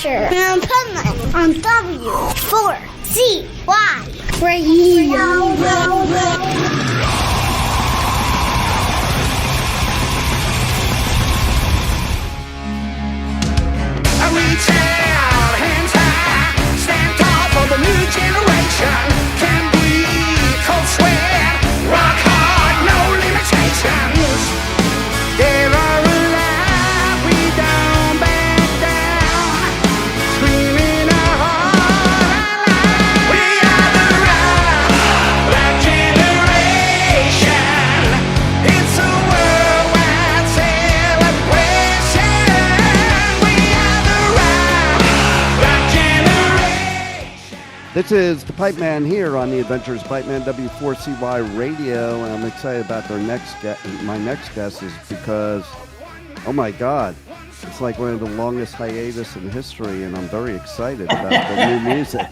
adventure in Pipeman on W4CY Radio. Reach out, hands high, stand tall for the new generation. Can breathe, cold sweat, rock hard, no limitations. Dead or alive, we don't back down. Screaming our heart alive. We are the right generation. It's a worldwide celebration. This is the Pipeman here on the Adventures Pipeman W4CY Radio, and I'm excited about my next guest is because, oh my God, it's like one of the longest hiatus in history, and I'm very excited about the new music.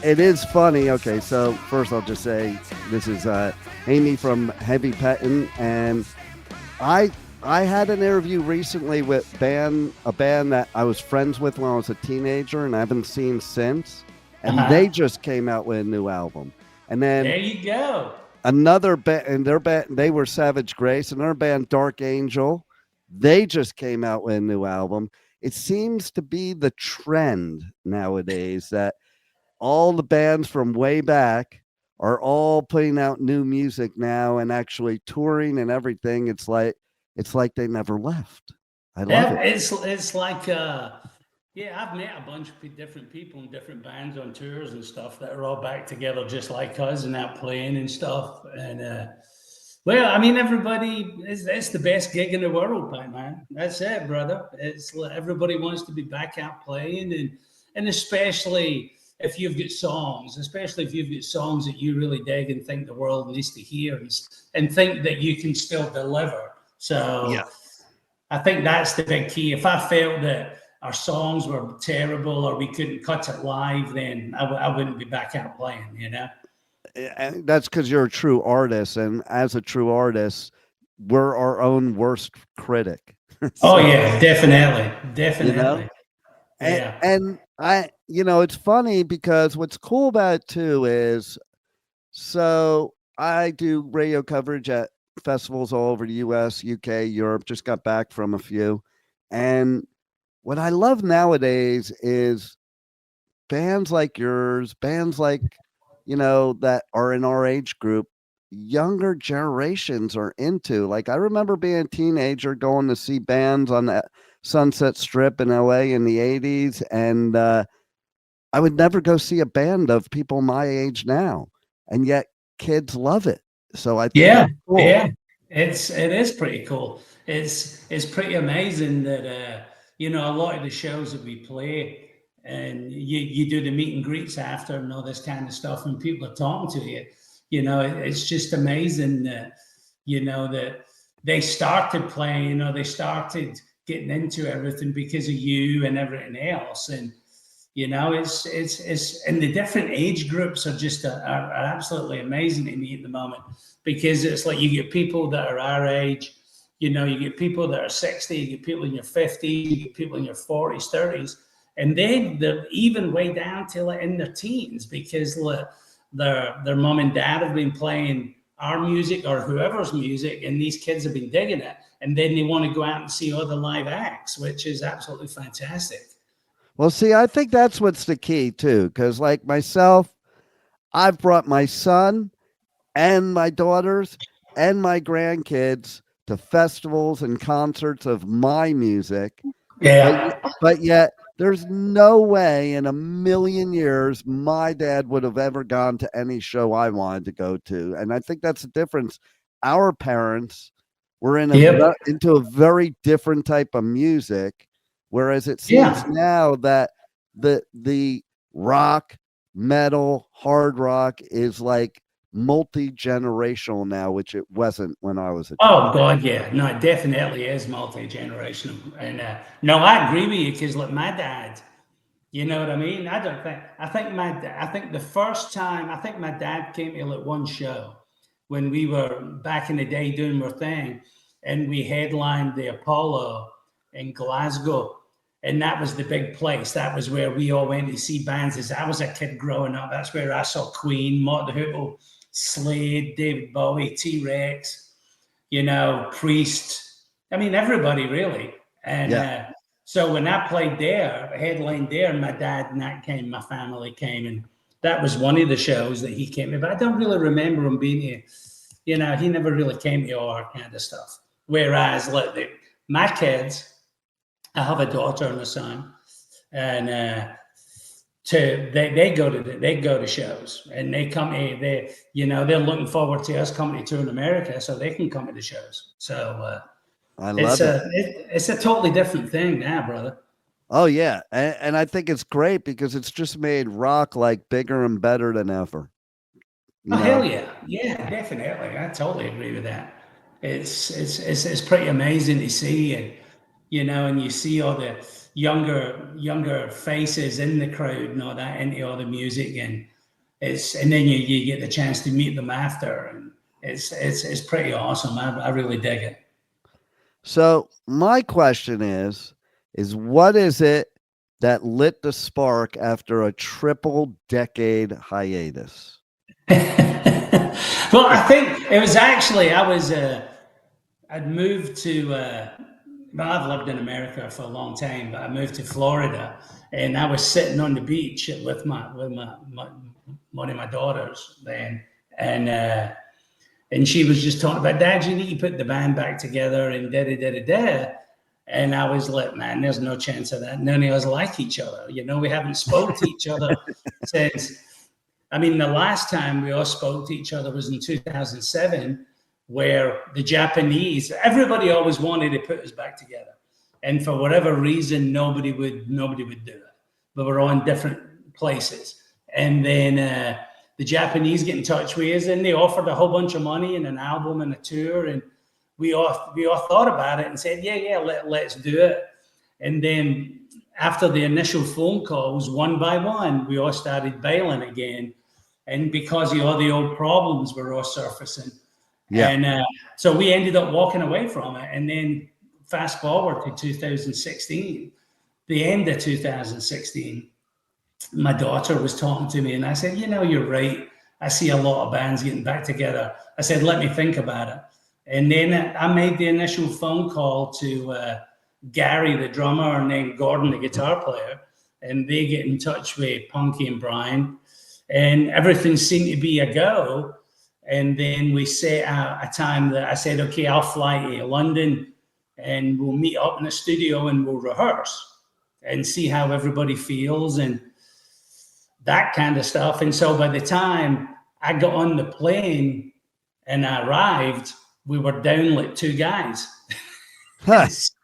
It is funny. Okay, so first I'll just say this is Hamie from Heavy Pettin, and I had an interview recently with a band that I was friends with when I was a teenager and I haven't seen since. And they just came out with a new album. And then there you go. Another band, and their band, they were Savage Grace, and their band Dark Angel, they just came out with a new album. It seems to be the trend nowadays that all the bands from way back are all putting out new music now and actually touring and everything. It's like they never left. I love it. It's like, I've met a bunch of different people in different bands on tours and stuff that are all back together just like us and out playing and stuff. And, everybody, it's the best gig in the world, man. That's it, brother. It's everybody wants to be back out playing and especially if you've got songs that you really dig and think the world needs to hear and think that you can still deliver. So yeah. I think that's the big key. If I felt that our songs were terrible or we couldn't cut it live, then I wouldn't be back out playing, you know? And that's because you're a true artist. And as a true artist, we're our own worst critic. So, yeah, definitely. You know? And it's funny because what's cool about it too is, so I do radio coverage at festivals all over the US, UK, Europe, just got back from a few. And what I love nowadays is bands like yours, bands like, that are in our age group, younger generations are into. Like, I remember being a teenager going to see bands on that Sunset Strip in LA in the 80s. And I would never go see a band of people my age now. And yet kids love it. So I think cool. It is pretty cool. It's pretty amazing that a lot of the shows that we play and you do the meet and greets after and all this kind of stuff and people are talking to you. It's just amazing that that they started playing, they started getting into everything because of you and everything else. And it's and the different age groups are just are absolutely amazing to me at the moment, because it's like you get people that are our age, you get people that are 60, you get people in your 50s, you get people in your 40s, 30s, and then they're even way down till in their teens because their mom and dad have been playing our music or whoever's music, and these kids have been digging it, and then they want to go out and see other live acts, which is absolutely fantastic. Well, see, I think that's what's the key too, because like myself, I've brought my son and my daughters and my grandkids to festivals and concerts of my music. Yeah. But yet there's no way in a million years my dad would have ever gone to any show I wanted to go to. And I think that's the difference. Our parents were into a very different type of music. Whereas it seems now that the rock, metal, hard rock is like multi-generational now, which it wasn't when I was a child. Oh God, yeah. No, it definitely is multi-generational. And no, I agree with you, because like my dad, you know what I mean? I think the first time, I think my dad came to like one show when we were back in the day doing our thing, and we headlined the Apollo in Glasgow. And that was the big place. That was where we all went to see bands. As I was a kid growing up, that's where I saw Queen, Mott the Hoople, Slade, David Bowie, T-Rex, you know, Priest. I mean, everybody really. And so when I played there, headlined there, my dad and that came, my family came, and that was one of the shows that he came to. But I don't really remember him being here. You know, he never really came to our kind of stuff. Whereas, like, my kids, I have a daughter and a son, and they go to shows, and they come to, they're looking forward to us coming to tour in America so they can come to the shows. So I love it. It's a totally different thing now, brother. Oh yeah, and I think it's great because it's just made rock like bigger and better than ever. Hell yeah, definitely. I totally agree with that. It's pretty amazing to see, and you know, and you see all the younger faces in the crowd and all that into all the music, and then you get the chance to meet them after, and it's pretty awesome. I really dig it. So my question is what is it that lit the spark after a triple decade hiatus? Well, I think it was actually, I'd moved to, well, I've lived in America for a long time, but I moved to Florida, and I was sitting on the beach with one of my daughters then, and she was just talking about, Dad, you need to put the band back together and da-da-da-da-da. And I was like, man, there's no chance of that. None of us like each other. You know, we haven't spoke to each other since, I mean, the last time we all spoke to each other was in 2007, where the Japanese, everybody always wanted to put us back together. And for whatever reason, nobody would do it. But we're all in different places. And then the Japanese get in touch with us, and they offered a whole bunch of money and an album and a tour. And we all thought about it and said, let's do it. And then after the initial phone calls, one by one, we all started bailing again. And because of all the old problems were all surfacing. Yeah. And so we ended up walking away from it. And then fast forward to 2016, the end of 2016, my daughter was talking to me, and I said, you know, you're right. I see a lot of bands getting back together. I said, let me think about it. And then I made the initial phone call to Gary, the drummer, and then Gordon, the guitar player. And they get in touch with Punky and Brian. And everything seemed to be a go. And then we set out a time that I said, okay, I'll fly to London and we'll meet up in the studio and we'll rehearse and see how everybody feels and that kind of stuff. And so by the time I got on the plane and I arrived, we were down like two guys. Huh. So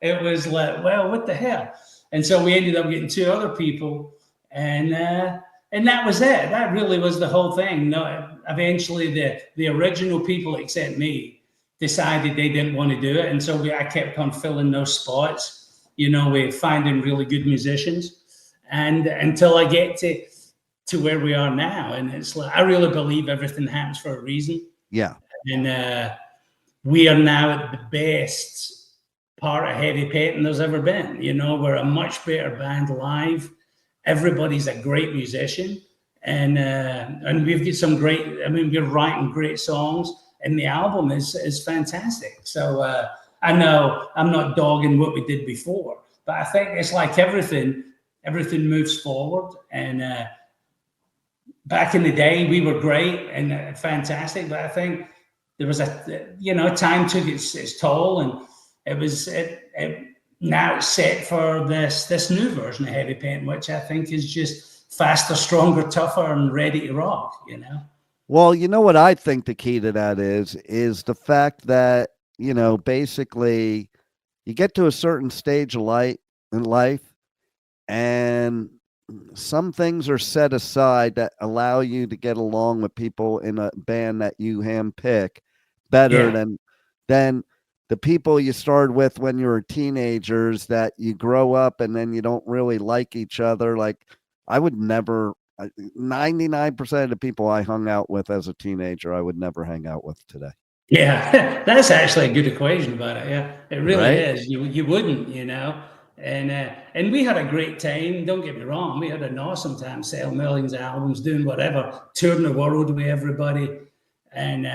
it was like, well, what the hell? And so we ended up getting two other people, and that was it. That really was the whole thing. No, eventually the original people, except me, decided they didn't want to do it, and so I kept on filling those spots. You know, we're finding really good musicians, and until I get to where we are now, and it's like I really believe everything happens for a reason. Yeah, and we are now at the best part of Heavy Pettin there's ever been. You know, we're a much better band live. Everybody's a great musician, and we've got some great. I mean, we're writing great songs, and the album is fantastic. So I know I'm not dogging what we did before, but I think it's like everything moves forward. And back in the day, we were great and fantastic, but I think there was time took its toll, and now it's set for this new version of Heavy Pettin, which I think is just faster, stronger, tougher, and ready to rock, you know? Well, you know what I think the key to that is the fact that, you know, basically you get to a certain stage of in life, and some things are set aside that allow you to get along with people in a band that you handpick better than the people you started with when you were teenagers that you grow up and then you don't really like each other. Like I would never, 99% of the people I hung out with as a teenager, I would never hang out with today. Yeah, that's actually a good equation about it. Yeah, it really Right? is. You wouldn't, and we had a great time. Don't get me wrong, we had an awesome time, selling millions of albums, doing whatever, touring the world with everybody, and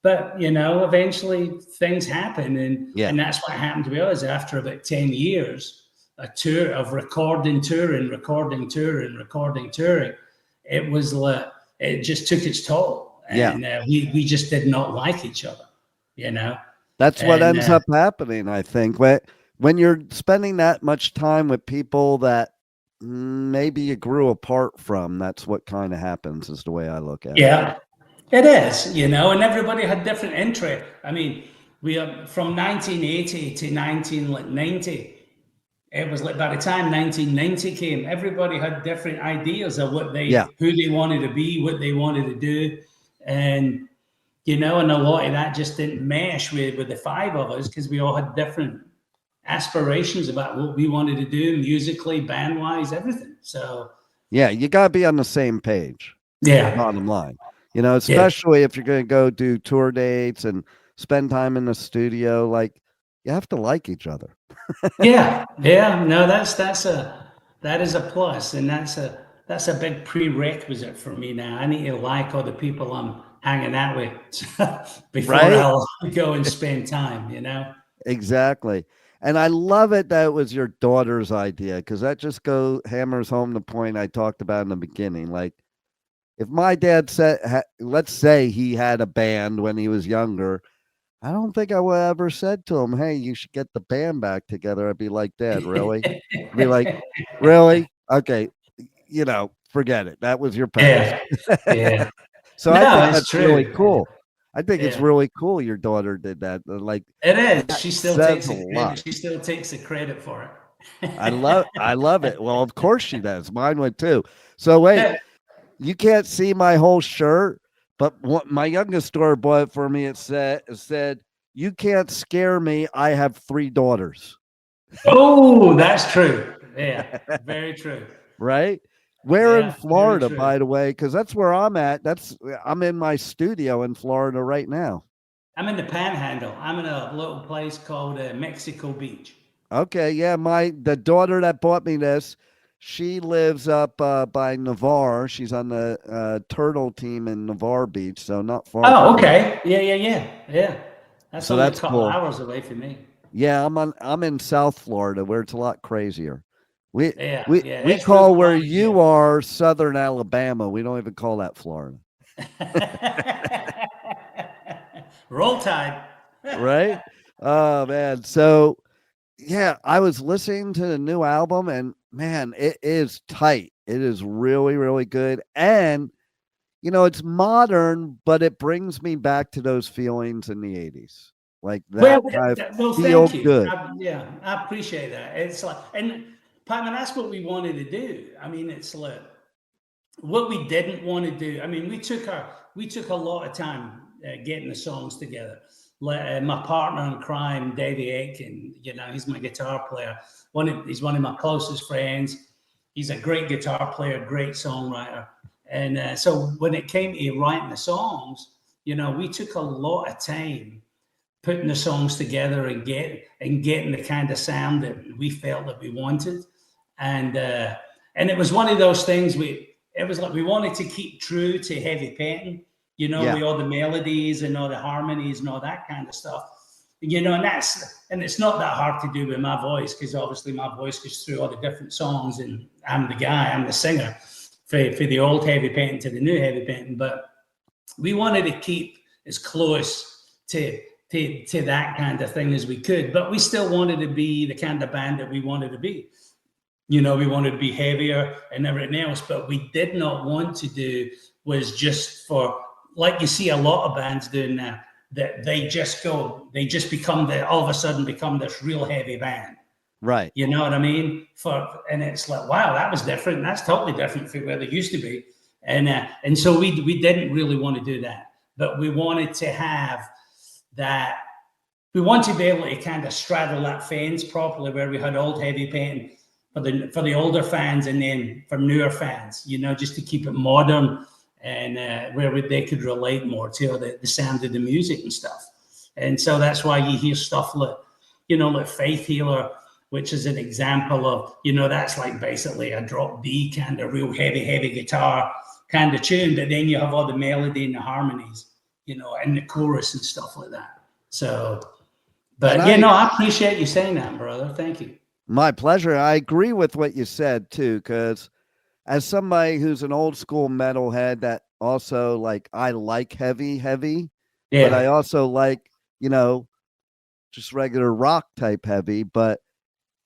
but eventually things happen, and that's what happened to us after about 10 years, a tour of recording, touring, touring. It was like it just took its toll. And we just did not like each other, That's what ends up happening, I think. When you're spending that much time with people that maybe you grew apart from, that's what kind of happens, is the way I look at it. Yeah, it is, and everybody had different interests. I mean, we from 1980 to 1990, it was like by the time 1990 came, everybody had different ideas of who they wanted to be, what they wanted to do. And and a lot of that just didn't mesh with the five of us, because we all had different aspirations about what we wanted to do musically, band wise, everything. So you got to be on the same page. Bottom line, especially if you're going to go do tour dates and spend time in the studio, like you have to like each other. No, that is a plus, and that's a big prerequisite for me now. I need to like all the people I'm hanging out with before I'll go and spend time, Exactly. And I love it that it was your daughter's idea, because that just hammers home the point I talked about in the beginning. Like, if my dad said, let's say he had a band when he was younger, I don't think I would have ever said to him, hey, you should get the band back together. I'd be like, Dad, really? I'd be like, really? Okay. Forget it. That was your past. So I think that's really cool. I think it's really cool your daughter did that. Like, it is. She still takes the credit for it. I love it. Well, of course she does. Mine would too. So wait, you can't see my whole shirt, but what my youngest daughter bought it for me. It said, "You can't scare me. I have 3 daughters." Oh, that's true. Yeah, very true. Right? We're in Florida, by the way, because that's where I'm at. I'm in my studio in Florida right now. I'm in the Panhandle. I'm in a little place called Mexico Beach. Okay, yeah. The daughter that bought me this, she lives up by Navarre. She's on the turtle team in Navarre Beach, so not far. Oh, okay. Yeah. That's only a couple hours away from me. Yeah, I'm in South Florida, where it's a lot crazier. We call where you are Southern Alabama. We don't even call that Florida. Roll Tide. Right? Oh, man. So, yeah, I was listening to the new album, and, man, it is tight. It is really, really good. And, it's modern, but it brings me back to those feelings in the 80s. Like that. I feel good. I appreciate that. It's like, and Pipeman, that's what we wanted to do. I mean, it's like what we didn't want to do. I mean, we took a lot of time getting the songs together. My partner in crime, Davey Aiken, he's my guitar player. He's one of my closest friends. He's a great guitar player, great songwriter. And so when it came to writing the songs, we took a lot of time putting the songs together and getting the kind of sound that we felt that we wanted. And it was one of those things it was like we wanted to keep true to Heavy Pettin, with all the melodies and all the harmonies and all that kind of stuff. And it's not that hard to do with my voice, because obviously my voice goes through all the different songs, and I'm the singer for the old Heavy Pettin to the new Heavy Pettin. But we wanted to keep as close to that kind of thing as we could, but we still wanted to be the kind of band that we wanted to be. We wanted to be heavier and everything else, but we did not want to do was just for, like you see a lot of bands doing now, that they just all of a sudden become this real heavy band. Right. You know what I mean? And it's like, wow, that was different. That's totally different from where they used to be. And so we didn't really want to do that, but we wanted to have that. We want to be able to kind of straddle that fence properly, where we had old Heavy Pettin for the older fans, and then for newer fans, just to keep it modern and where they could relate more to the sound of the music and stuff. And so that's why you hear stuff like, like Faith Healer, which is an example of, that's like basically a drop D kind of real heavy guitar kind of tune, but then you have all the melody and the harmonies, and the chorus and stuff like that. So, but I appreciate you saying that, brother. Thank you. My pleasure. I agree with what you said too, because as somebody who's an old school metalhead that also like, I like heavy, but I also like, just regular rock type heavy. But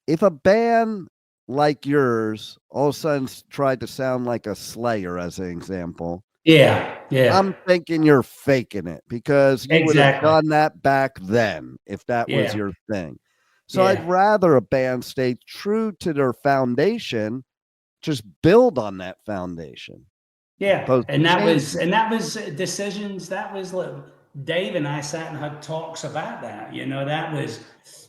if a band like yours all of a sudden tried to sound like a Slayer, as an example, I'm thinking you're faking it, because you would have done that back then if that was your thing. So I'd rather a band stay true to their foundation, just build on that foundation. And that was decisions. That was like Dave and I sat and had talks about that. That was,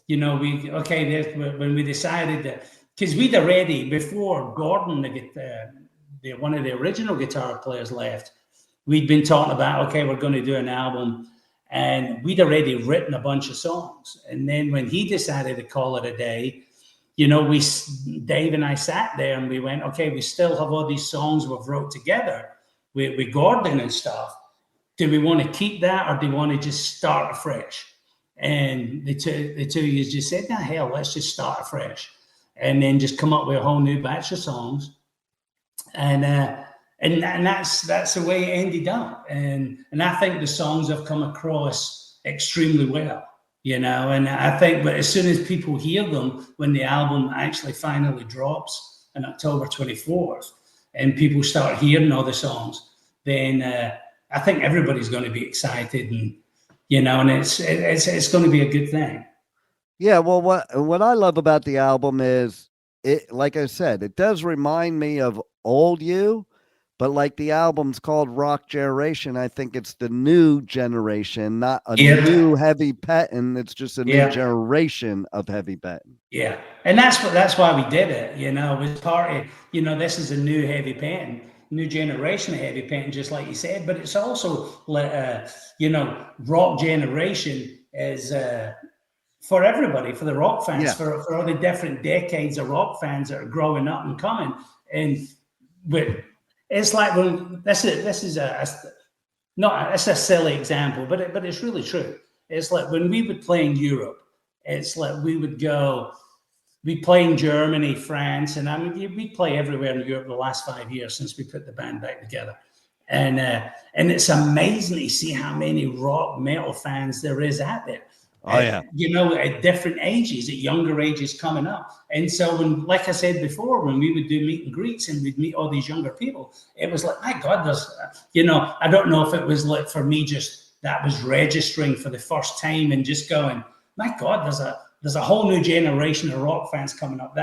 when we decided that, because we'd already, before Gordon, one of the original guitar players, left, we'd been talking about, okay, we're going to do an album, and we'd already written a bunch of songs. And then when he decided to call it a day, Dave and I sat there and we went, okay, we still have all these songs we've wrote together with Gordon and stuff. Do we want to keep that, or do we want to just start afresh? And the two of you just said, nah, hell, let's just start afresh, and then just come up with a whole new batch of songs. And that's the way it ended up. And I think the songs have come across extremely well, and I think, but as soon as people hear them, when the album actually finally drops on October 24th, and people start hearing all the songs, then I think everybody's going to be excited, and and it's going to be a good thing. Yeah, well, what I love about the album is, it, like I said, it does remind me of old you, but like the album's called Rock Generation, I think it's the new generation, not a new Heavy Pettin. It's just a new generation of Heavy Pettin. Yeah, and that's why we did it. It was part of, this is a new Heavy Pettin, new generation of Heavy Pettin, just like you said. But it's also, Rock Generation is for everybody, for the rock fans, for all the different decades of rock fans that are growing up and coming. And it's like, when it's a silly example, but it's really true. It's like when we would play in Europe, it's like we play in Germany, France, and I mean, we play everywhere in Europe the last 5 years since we put the band back together. And it's amazing to see how many rock metal fans there is out there. Oh, yeah. At different ages, at younger ages coming up. And so when, like I said before, when we would do meet and greets and we'd meet all these younger people, it was like, my God, I don't know if it was like, for me, just that was registering for the first time and just going, my God, there's a whole new generation of rock fans coming up.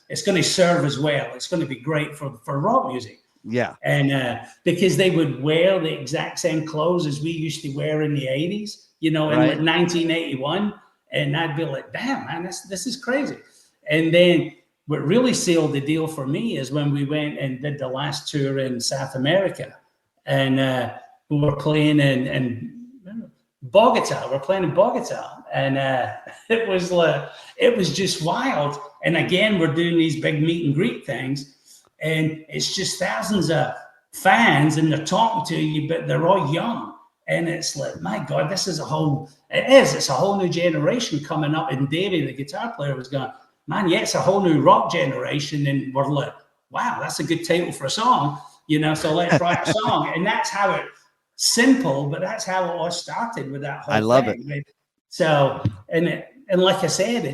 It's going to serve as well. It's going to be great for rock music. Yeah. And because they would wear the exact same clothes as we used to wear in the 80s. In like 1981, and I'd be like, damn, man, this is crazy. And then what really sealed the deal for me is when we went and did the last tour in South America, and we were playing in Bogota. We're playing in Bogota, and it was just wild. And again, we're doing these big meet and greet things, and it's just thousands of fans, and they're talking to you, but they're all young. And it's like, my God, it's a whole new generation coming up. And Davey, the guitar player, was going, man, it's a whole new rock generation. And we're like, wow, that's a good title for a song, so let's write a song. And that's how it, simple, but that's how it all started with that whole thing. I love it. So, and like I said,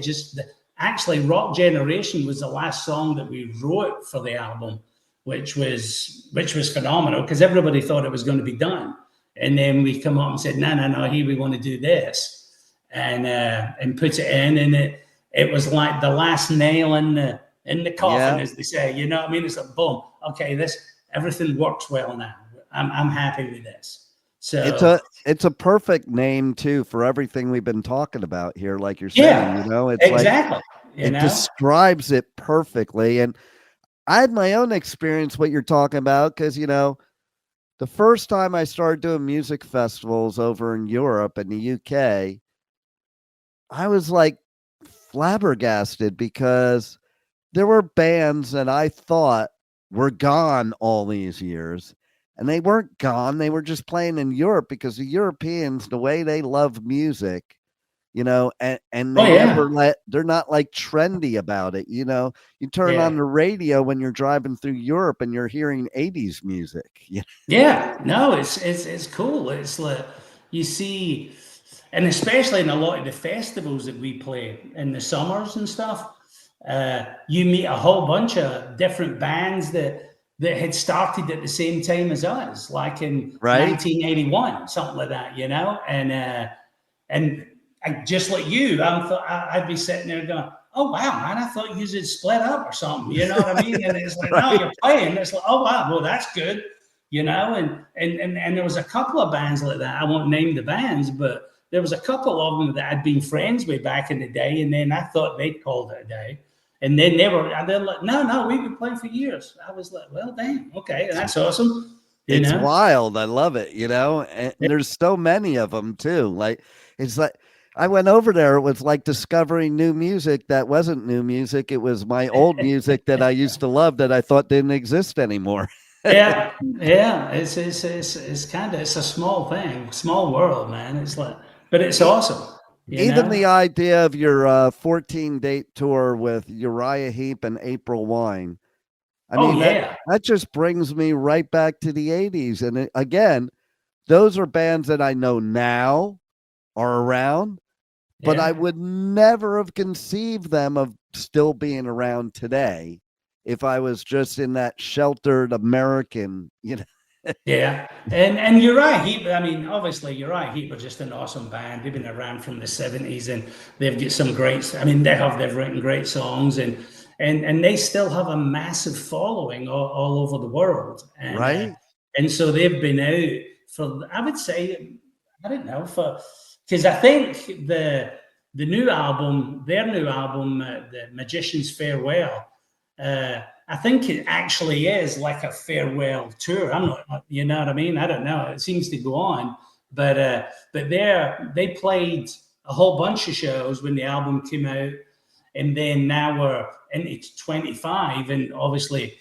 actually Rock Generation was the last song that we wrote for the album, which was phenomenal, because everybody thought it was going to be done. And then we come up and said, no, here we want to do this, and put it in, and it was like the last nail in the coffin, as they say. You know what I mean? It's like, boom, okay, everything works well now. I'm happy with this. So it's a perfect name too for everything we've been talking about here, like you're saying. It's exactly like, it describes it perfectly. And I had my own experience what you're talking about, because the first time I started doing music festivals over in Europe and the UK, I was like flabbergasted because there were bands that I thought were gone all these years, and they weren't gone. They were just playing in Europe because the Europeans, the way they love music, you know, and they they're not like trendy about it. You know, you turn on the radio when you're driving through Europe and you're hearing 80s music. Yeah, no, it's cool. It's like you see, and especially in a lot of the festivals that we play in the summers and stuff, you meet a whole bunch of different bands that had started at the same time as us, like in 1981, something like that, you know, and just like you, I'd be sitting there going, "Oh wow, man! I thought you had split up or something." You know what I mean? And it's like, "No, you're playing." It's like, "Oh wow, well that's good," you know. And there was a couple of bands like that. I won't name the bands, but there was a couple of them that I'd been friends with back in the day, and then I thought they'd called it a day. And then they're like, "No, we've been playing for years." I was like, "Well, damn, okay, that's awesome." It's wild. I love it, you know. And there's so many of them too. Like it's like. I went over there. It was like discovering new music that wasn't new music. It was my old music that I used to love that I thought didn't exist anymore. yeah. It's kind of, it's a small thing, small world, man. It's like, but it's awesome. Even the idea of your 14-date tour with Uriah Heep and April Wine. I mean, that just brings me right back to the 80s. And again, those are bands that I know now are around. But I would never have conceived them of still being around today if I was just in that sheltered American, you know. Yeah. And Uriah Heep, I mean, obviously Uriah Heep are just an awesome band. They've been around from the 70s and they've got some great, I mean, they've written great songs and they still have a massive following all over the world. And, and so they've been out for, I would say, I don't know, because I think the new album, their new album, The Magician's Farewell, I think it actually is like a farewell tour. I'm not, you know what I mean? I don't know. It seems to go on, but they played a whole bunch of shows when the album came out, and then now we're into 25, and obviously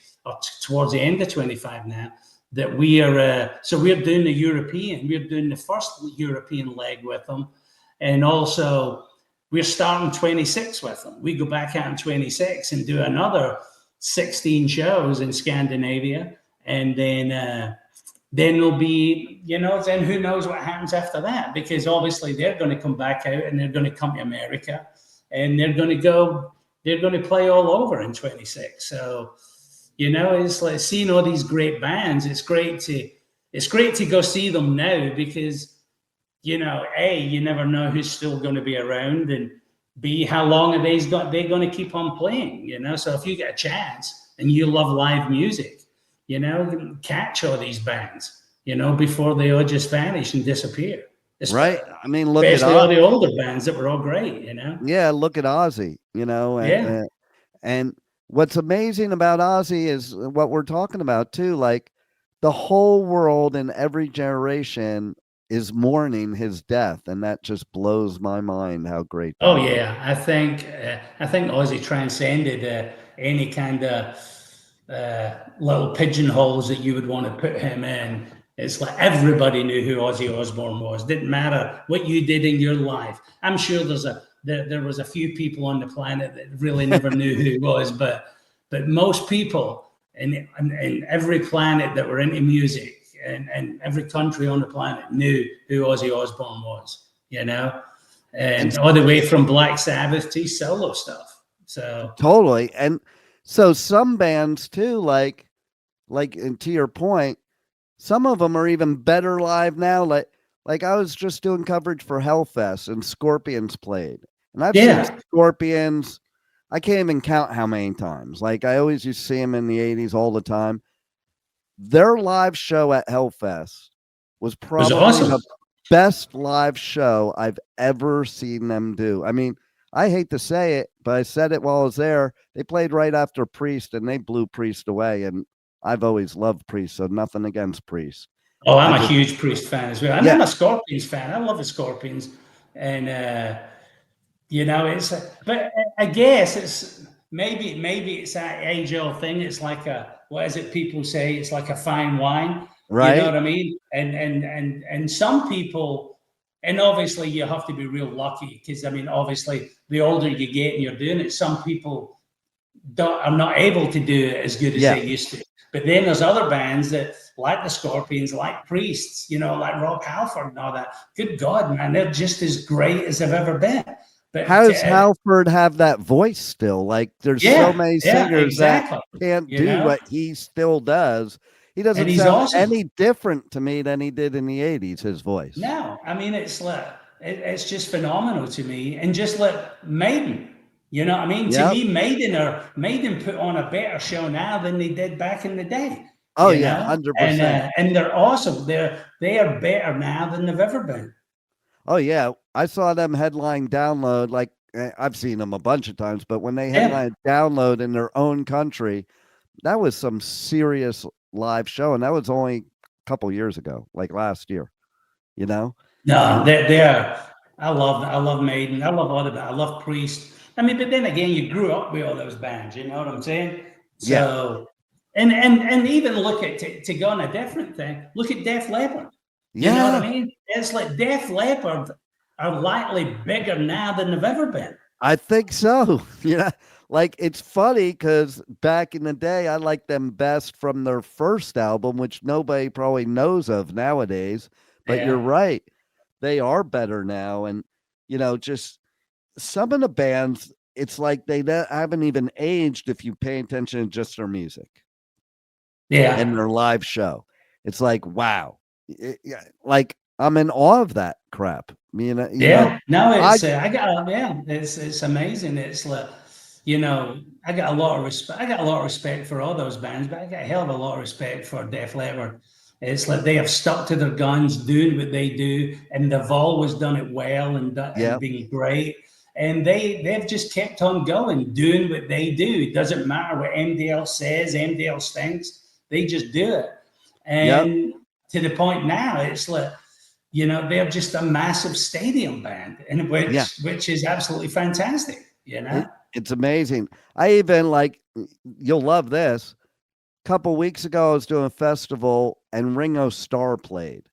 towards the end of 25 now. That we are, so we're doing we're doing the first European leg with them. And also we're starting 26 with them. We go back out in 26 and do another 16 shows in Scandinavia. And then there'll be, you know, then who knows what happens after that, because obviously they're going to come back out and they're going to come to America and they're going to play all over in 26. So, you know, it's like seeing all these great bands. It's great to go see them now because, you know, A, you never know who's still going to be around, and B, how long are they going to keep on playing, you know? So if you get a chance and you love live music, you know, catch all these bands, you know, before they all just vanish and disappear. Right. I mean, look at all the older bands that were all great, you know? Yeah, look at Ozzy, you know, and what's amazing about Ozzy is what we're talking about too. Like the whole world and every generation is mourning his death, and that just blows my mind how great. Oh yeah, I think Ozzy transcended any kind of little pigeonholes that you would want to put him in. It's like everybody knew who Ozzy Osbourne was. Didn't matter what you did in your life. I'm sure there was a few people on the planet that really never knew who he was, but most people in every planet that were into music and every country on the planet knew who Ozzy Osbourne was, you know, and all the way from Black Sabbath to solo stuff. So totally. And so some bands too, like and to your point, some of them are even better live now. Like I was just doing coverage for Hellfest and Scorpions played. And I've seen Scorpions, I can't even count how many times. Like I always used to see them in the 80s all the time. Their live show at Hellfest was probably the best live show I've ever seen them do. I mean, I hate to say it, but I said it while I was there. They played right after Priest and they blew Priest away. And I've always loved Priest, so nothing against Priest. Oh, I'm a huge Priest fan as well. And Yeah. I'm a Scorpions fan. I love the Scorpions. And, you know, but I guess it's maybe it's that age-old thing. It's like what is it people say? It's like a fine wine. Right. You know what I mean? And some people, and obviously you have to be real lucky because, I mean, obviously the older you get and you're doing it, some people are not able to do it as good as they used to. But then there's other bands that, like the Scorpions, like Priests, you know, like Rob Halford and all that. Good God, man, they're just as great as they've ever been. But how does Halford have that voice still? Like, there's so many singers that can't do what he still does. He doesn't sound any different to me than he did in the 80s, his voice. No, I mean, it's it's just phenomenal to me. And just like Maiden, you know what I mean? To me, Maiden put on a better show now than they did back in the day. Oh, yeah, 100%. And they're awesome. They are better now than they've ever been. Oh, yeah. I saw them headline Download. Like, I've seen them a bunch of times, but when they headline Download in their own country, that was some serious live show. And that was only a couple years ago, like last year, you know? No, they're I love Maiden. I love all of that. I love Priest. I mean, but then again, you grew up with all those bands, you know what I'm saying? So, and even look at, to go on a different thing, look at Def Leppard. You know what I mean? It's like Def Leppard are likely bigger now than they've ever been. I think so. Yeah. Like, it's funny because back in the day, I liked them best from their first album, which nobody probably knows of nowadays. But you're right. They are better now. And, you know, just some of the bands, it's like they haven't even aged if you pay attention to just their music. Yeah. And their live show. It's like, wow. Like, I'm in awe of that crap. You know, it's amazing. It's like, you know, I got a lot of respect for all those bands, but I got a hell of a lot of respect for Def Leppard. It's like they have stuck to their guns, doing what they do, and they've always done it well and been great. And they've just kept on going, doing what they do. It doesn't matter what MDL says, MDL stinks. They just do it. And to the point now, it's like, you know, they're just a massive stadium band, and which is absolutely fantastic. You know, it's amazing. I even you'll love this. A couple weeks ago, I was doing a festival, and Ringo Starr played.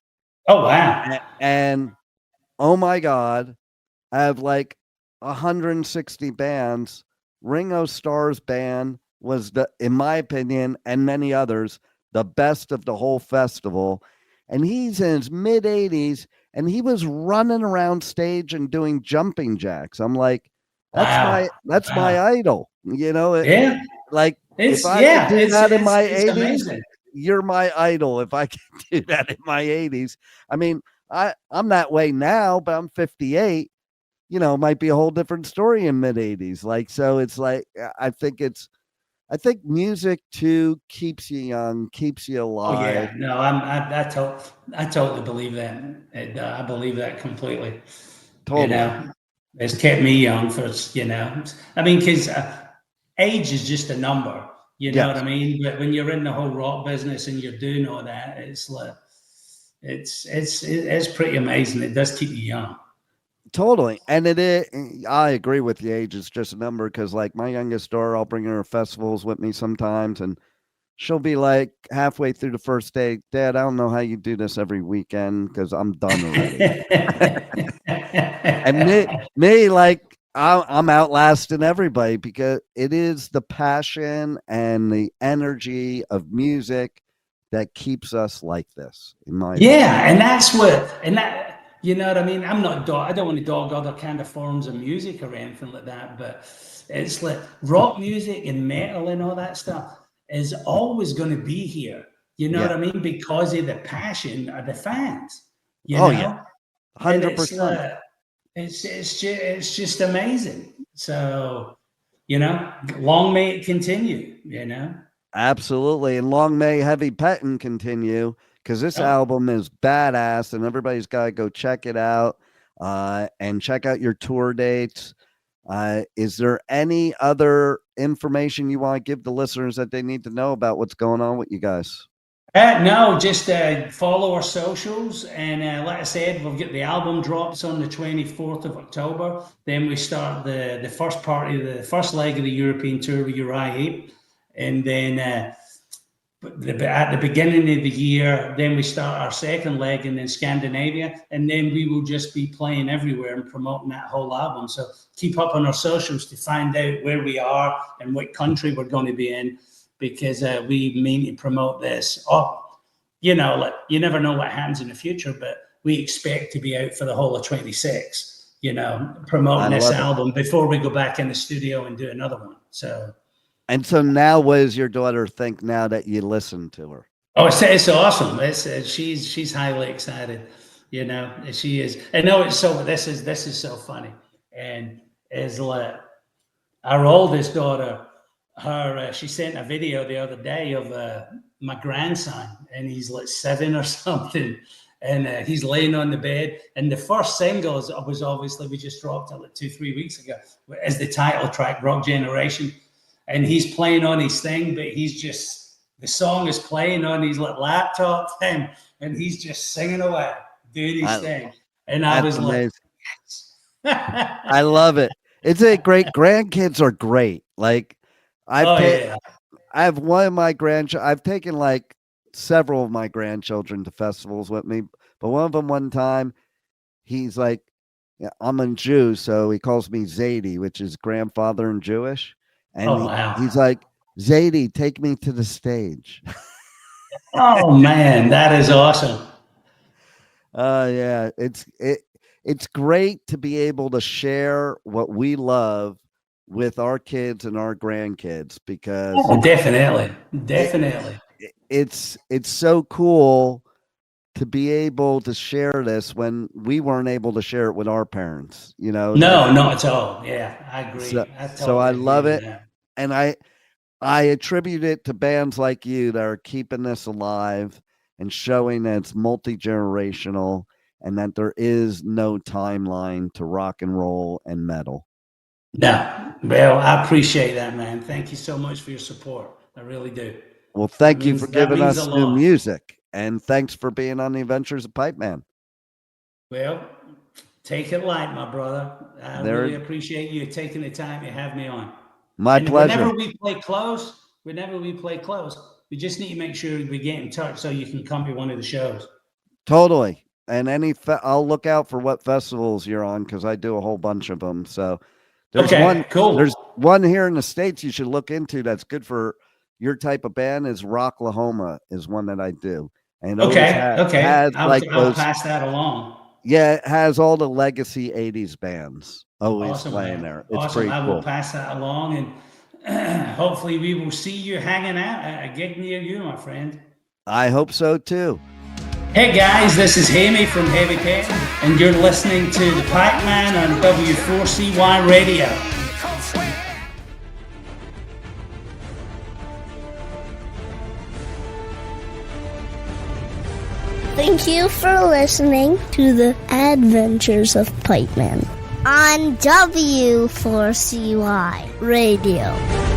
Oh wow! And oh my God, I have like 160 bands. Ringo Starr's band was in my opinion, and many others, the best of the whole festival. And he's in his mid-80s, and he was running around stage and doing jumping jacks. I'm like, that's my idol. You know, like if I could do that in my 80s, you're my idol. If I can do that in my 80s, I mean, I'm that way now, but I'm 58. You know, might be a whole different story in mid-80s. Like, so it's like, I think music too keeps you young, keeps you alive. Oh, yeah. No, I totally believe that. I believe that completely. Totally. You know, it's kept me young for, you know, I mean, because age is just a number, you know what I mean? But when you're in the whole rock business and you're doing all that, it's like, it's pretty amazing. It does keep you young. Totally. And I agree with you. Age is just a number, because like my youngest daughter, I'll bring her to festivals with me sometimes, and she'll be like halfway through the first day, Dad, I don't know how you do this every weekend because I'm done already. And me, like I'm outlasting everybody, because it is the passion and the energy of music that keeps us like this, in my opinion. And that's you know what I mean? I don't want to dog other kind of forms of music or anything like that, but it's like rock music and metal and all that stuff is always going to be here. You know what I mean? Because of the passion of the fans. You know? 100%. It's just amazing. So, you know, long may it continue, you know? Absolutely. And long may Heavy Pettin continue, because this album is badass, and everybody's got to go check it out and check out your tour dates. Is there any other information you want to give the listeners that they need to know about what's going on with you guys? No, just follow our socials, and like I said, we'll get the album drops on the 24th of October. Then we start the first party, the first leg of the European tour with Uriah, Heep, and then at the beginning of the year, then we start our second leg in Scandinavia, and then we will just be playing everywhere and promoting that whole album. So keep up on our socials to find out where we are and what country we're going to be in, because we mean to promote this. You never know what happens in the future, but we expect to be out for the whole of 26, promoting this album before we go back in the studio and do another one. So now what does your daughter think now that you listen to her? Oh, it's awesome. She's highly excited. She is. I know it's so. This is so funny. And as our oldest daughter, she sent a video the other day of my grandson, and he's like 7 or something, and he's laying on the bed. And the first single was obviously, we just dropped it like 2-3 weeks ago, as the title track, Rock Generation. And he's playing on his thing, but the song is playing on his laptop thing, and he's just singing away, doing his thing. And I was amazing. Like, yes. I love it. It's a great, grandkids are great. Like, I have one of my grandchildren. I've taken like several of my grandchildren to festivals with me, but one of them one time, he's like, I'm a Jew, so he calls me Zadie, which is grandfather in Jewish. And he's like, Zadie, take me to the stage. Oh man, that is awesome. Yeah, it's great to be able to share what we love with our kids and our grandkids, because definitely it's so cool to be able to share this when we weren't able to share it with our parents, No, not at all. Yeah, I agree. So I love it. And I attribute it to bands like you that are keeping this alive and showing that it's multi-generational and that there is no timeline to rock and roll and metal. No, well, I appreciate that, man. Thank you so much for your support. I really do. Well, thank you for giving us new music, and thanks for being on the Adventures of Pipeman. Well, take it light, my brother. I really appreciate you taking the time to have me on. My pleasure. Whenever we play close, we just need to make sure we get in touch so you can come to one of the shows. Totally. And I'll look out for what festivals you're on, because I do a whole bunch of them. So cool. There's one here in the States you should look into that's good for your type of band. Is Rocklahoma is one that I do. And I'll pass that along. Yeah, it has all the legacy 80s bands always playing there. It's pretty cool. I will pass that along, and hopefully we will see you hanging out at a gig near you, my friend. I hope so too. Hey guys, this is Hamie from Heavy Pettin, and you're listening to the Pipeman on W4CY Radio. Thank you for listening to the Adventures of Pipeman on W4CY Radio.